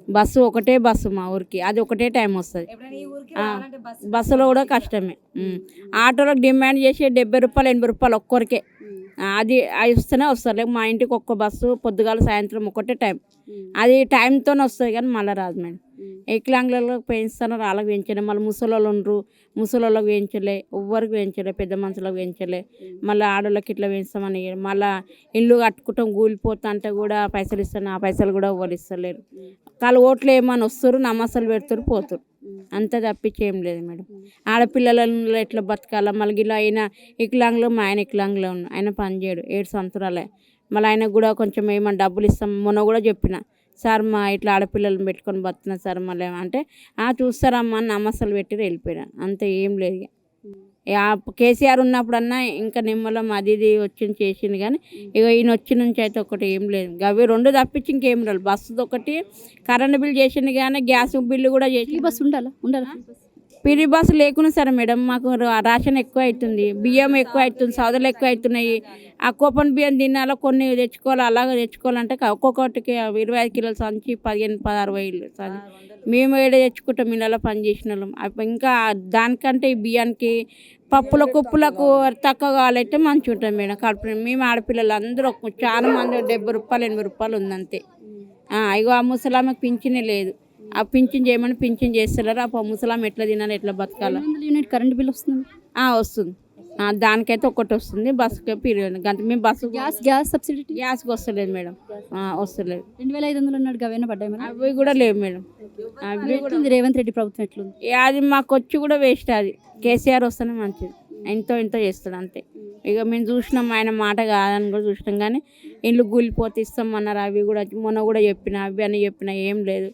Bus ఒకటే bus మా ఊరికి, అది ఒకటే టైం వస్తుంది. బస్సులో కూడా కష్టమే. ఆటోలకు డిమాండ్ చేసి 70 రూపాయలు 80 రూపాయలు ఒక్కరికే. అది వస్తేనే వస్తారు. లేక మా ఇంటికి ఒక్క బస్సు పొద్దుగాల సాయంత్రం ఒకటే టైం, అది టైంతోనే వస్తుంది కానీ మళ్ళీ రాదు మేడం. వికలాంగులకు పెంచుతున్నారు, వాళ్ళకి పెంచలే. మళ్ళీ ముసలోళ్ళు ఉండరు, ముసలోళ్ళకి పెంచలే, ఎవ్వరికి పెంచలే, పెద్ద మనుషులకు పెంచలే. మళ్ళీ ఆడోళ్ళకి ఇట్లా పెంచుతామని మళ్ళీ ఇల్లు కట్టుకుంటాం కూలిపోతా అంటే కూడా పైసలు ఇస్తాను, ఆ పైసలు కూడా ఎవ్వరు ఇస్తలేరు. వాళ్ళు ఓట్లు ఏమని వస్తారు, నమ్మసలు పెడతారు, పోతారు, అంతే తప్పించి ఏం లేదు మేడం. ఆడపిల్లలను ఎట్లా బతకాల. మళ్ళీ ఇలా అయినా వికలాంగులు, మా ఆయన వికలాంగులో ఉన్న ఆయన పని చేయడు, 7 సంవత్సరాలే. మళ్ళీ ఆయనకు కూడా కొంచెం ఏమన్నా డబ్బులు ఇస్తాం. మొన్న కూడా చెప్పిన, సార్ మా ఇట్లా ఆడపిల్లలను పెట్టుకొని బతున్నా సార్ మళ్ళీ అంటే చూస్తారమ్మా అని నమ్మసలు పెట్టి వెళ్ళిపోయినా, అంతే, ఏం లేదు. ఇక కేసీఆర్ ఉన్నప్పుడన్నా ఇంకా నిమ్మలం అది ఇది వచ్చింది చేసింది కానీ ఇక ఈయన వచ్చి నుంచి అయితే ఒకటి ఏం లేదు. అవి 2 తప్పించి ఇంకేం రాదు. బస్సుది ఒకటి, కరెంటు బిల్ చేసింది కానీ గ్యాస్ బిల్లు కూడా చేసి. బస్సు ఉండాలా? పిరి బస్సు లేకున్నా సరే మేడం, మాకు రేషన్ ఎక్కువ అవుతుంది, బియ్యం ఎక్కువ అవుతుంది, సౌదలు ఎక్కువ అవుతున్నాయి. ఆ కూపన్ బియ్యం తినాలో కొన్ని తెచ్చుకోవాలి, అలాగే తెచ్చుకోవాలంటే ఒక్కొక్కటికి 25 కిలోల సంచి 15-16 వేలు మేము ఏడ తెచ్చుకుంటాం ఇళ్ళలో పని చేసిన వాళ్ళం. ఇంకా దానికంటే ఈ బియ్యానికి పప్పులకు ఉప్పులకు తక్కువ కావాలంటే మంచిగా ఉంటుంది మేడం. కడుపు మేము ఆడపిల్లలు అందరూ చాలా మంది 70 రూపాయలు 80 రూపాయలు ఉందంతే. ఇగో ఆ ముసలామెకు పింఛనే లేదు, ఆ పింఛన్ చేయమని పింఛన్ చేస్తలేరు. ఆ ముసలామె ఎట్లా తినాలి, ఎట్లా బతకాలి. యూనిట్ కరెంట్ బిల్ వస్తుంది? వస్తుంది, దానికైతే ఒకటి వస్తుంది, బస్సుకి పీరియడ్ గంట. మేము బస్సు గ్యాస్ సబ్సిడీ గ్యాస్కి వస్తలేదు మేడం, వస్తలేదు. 2500 అన్నాడు, అవన్నీ పడ్డాయి మేడం? అవి కూడా లేవు మేడం. అవి కూడా రేవంత్ రెడ్డి ప్రభుత్వం ఎట్లుంది? అది మాకు వచ్చి కూడా వేస్ట్. అది కేసీఆర్ వస్తేనే మంచిది, ఎంతో చేస్తాడు అంతే. ఇక మేము చూసినాం, ఆయన మాట కాదని కూడా చూసినాం కానీ ఇల్లు కూలిపోతే ఇస్తామన్నారు. అవి కూడా మొన్న కూడా చెప్పిన, అవి అని చెప్పిన, ఏం లేదు.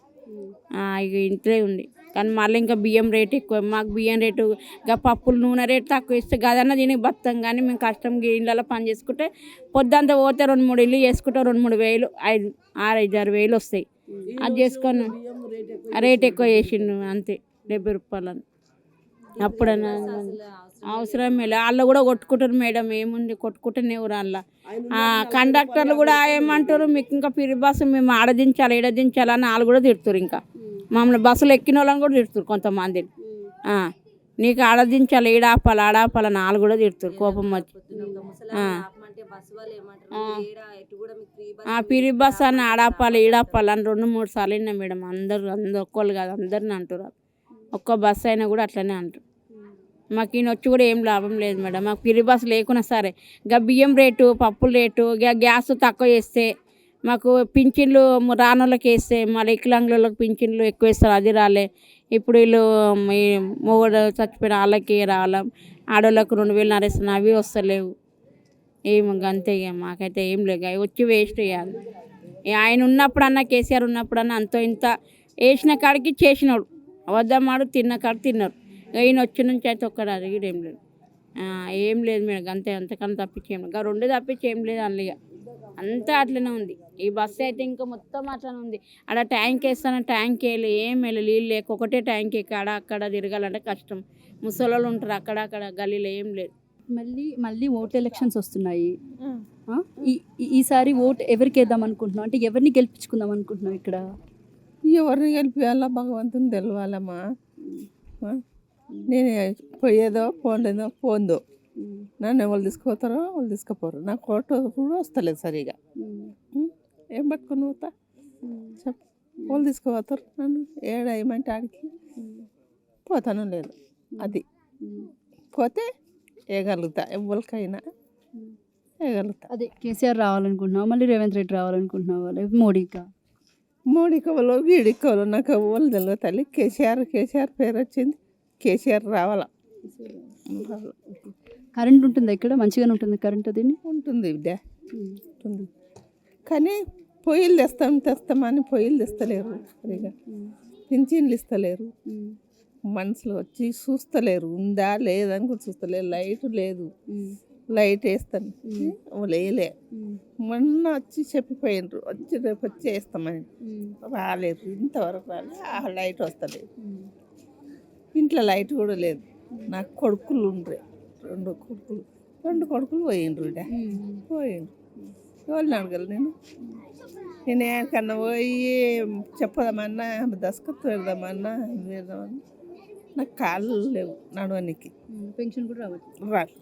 ఇక ఇంట్లో ఉంది కానీ మళ్ళీ ఇంకా బియ్యం రేటు ఎక్కువ. మాకు బియ్యం రేటు, ఇంకా పప్పులు నూనె రేటు తక్కువ ఇస్తే గదన్న దీనికి బతాం కానీ మేము కష్టం ఇళ్ళలో పని చేసుకుంటే పొద్దుంతా పోతే 2-3 ఇల్లు చేసుకుంటే 2-3 వేలు, 6-6 వేలు వస్తాయి. అది చేసుకొని రేట్ ఎక్కువ చేసిండు అంతే, 70 రూపాయలు అని. అప్పుడన్నా అవసరమే లే, వాళ్ళు కూడా కొట్టుకుంటారు మేడం. ఏముంది, కొట్టుకుంటూనే వాళ్ళ కండక్టర్లు కూడా ఏమంటారు, మీకు ఇంకా పిరి బస్సు మేము ఆడదించాలి ఈడదించాలి అని వాళ్ళు కూడా తిడుతారు. ఇంకా మమ్మల్ని బస్సులు ఎక్కిన వాళ్ళని కూడా తిడుతారు కొంతమందిని. నీకు ఆడదించాలి, ఆడాపాలని వాళ్ళు కూడా తిడుతారు, కోపం వచ్చి. పిరి బస్సు అని ఆడాపాలి ఈడాపాలి అని 2-3 సార్లు అయినా మేడం. అందరు ఒక్కళ్ళు కాదు, అందరిని అంటారు. ఒక్క బస్సు అయినా కూడా అట్లనే అంటారు. మాకు ఈయన వచ్చి కూడా ఏం లాభం లేదు మేడం. మాకు పిరి బస్సు లేకున్నా సరే ఇక బియ్యం రేటు, పప్పుల రేటు, ఇక గ్యాస్ తక్కువ చేస్తే మాకు పింఛన్లు రానోళ్ళకి వేస్తే మళ్ళీ వికలాంగులకు పింఛన్లు ఎక్కువ వేస్తారు, అది రాలే. ఇప్పుడు వీళ్ళు మొగడు చచ్చిపోయిన వాళ్ళకి రావాలి, ఆడోళ్ళకు 2000 నరేస్తున్నా, అవి వస్తలేవు. ఏమి అంతే. ఇక మాకైతే ఏం లేదు, అవి వచ్చి వేస్ట్ చేయాలి. ఆయన ఉన్నప్పుడన్నా, కేసీఆర్ ఉన్నప్పుడన్నా అంతో ఇంత వేసిన కాడికి చేసినాడు, వద్దమాడు తిన్న కాడికి తిన్నారు. ఈయన వచ్చి నుంచి అయితే ఒక్కడు అడిగి ఏం లేదు మేడం. అంతే, అంతకన్నా తప్పించి ఏం లేదు. 2 తప్పించి ఏం లేదు అందులో. అంతా అట్లనే ఉంది. ఈ బస్సు అయితే ఇంకా మొత్తం అట్లనే ఉంది. ఆడ ట్యాంక్ వేస్తాను, ట్యాంక్ వేయలే, ఏం వేయలే, నీళ్ళు లేక ఒకటే ట్యాంక్ ఎక్కి అక్కడ తిరగాలంటే కష్టం. ముసలోళ్ళు ఉంటారు అక్కడ గల్లీలో, ఏం లేదు. మళ్ళీ ఓట్ ఎలక్షన్స్ వస్తున్నాయి. ఈసారి ఓట్ ఎవరికి వేద్దాం అనుకుంటున్నాం, అంటే ఎవరిని గెలిపించుకుందాం అనుకుంటున్నాం? ఇక్కడ ఎవరిని గెలిపియాలా భగవంతుని తెలవాలమ్మా. నేను పోయేదో పోందో నన్ను ఎవరు తీసుకుపోతారో వాళ్ళు తీసుకుపోరు. నాకు ఓటు కూడా వస్తలేదు సరిగా. ఏం పట్టుకుని పోతా చెప్పు, వాళ్ళు తీసుకుపోతారు నన్ను. ఏడేయమంటే ఆడికి పోతాను లేదు. అది పోతే వేయగలుగుతా, ఎవరికైనా వేయగలుగుతా. అదే కేసీఆర్ రావాలనుకుంటున్నావు, మళ్ళీ రేవంత్ రెడ్డి రావాలనుకుంటున్నావు, లేదా మోడీకి వాళ్ళు గీడికి వాళ్ళు నాకు ఎవరు తెలియదు తల్లి. కేసీఆర్ పేరు వచ్చింది, కేసీఆర్ రావాలా. కరెంట్ ఉంటుందా ఇక్కడ? మంచిగానే ఉంటుంది కరెంట్? అది ఉంటుంది బిడ్డ, ఉంటుంది. కానీ పొయ్యిలు తెస్తామని పొయ్యిలు తెస్తలేరు సరిగా, పింఛన్లు ఇస్తలేరు. మనుషులు వచ్చి చూస్తలేరు, ఉందా లేదని కూడా చూస్తలేరు. లైట్ లేదు, లైట్ వేస్తాను లేలే. మొన్న వచ్చి చెప్పిపోయినరు, వచ్చి రేపు వచ్చి వేస్తామని, రాలేదు ఇంతవరకు రాలేదు. లైట్ వస్తలేదు, ఇంట్లో లైట్ కూడా లేదు. నాకు కొడుకులు ఉండ్రే, 2 కొడుకులు పోయిండ్రు. ఎవరిని అడగాలి నేను? నేను ఎక్కడికన్నా పోయి చెప్పదామన్నా దస్కత్ పెడదామన్నా పెడదామన్నా నాకు కాళ్ళు లేవు నడవనికి. పెన్షన్ కూడా రావచ్చు. రాదు.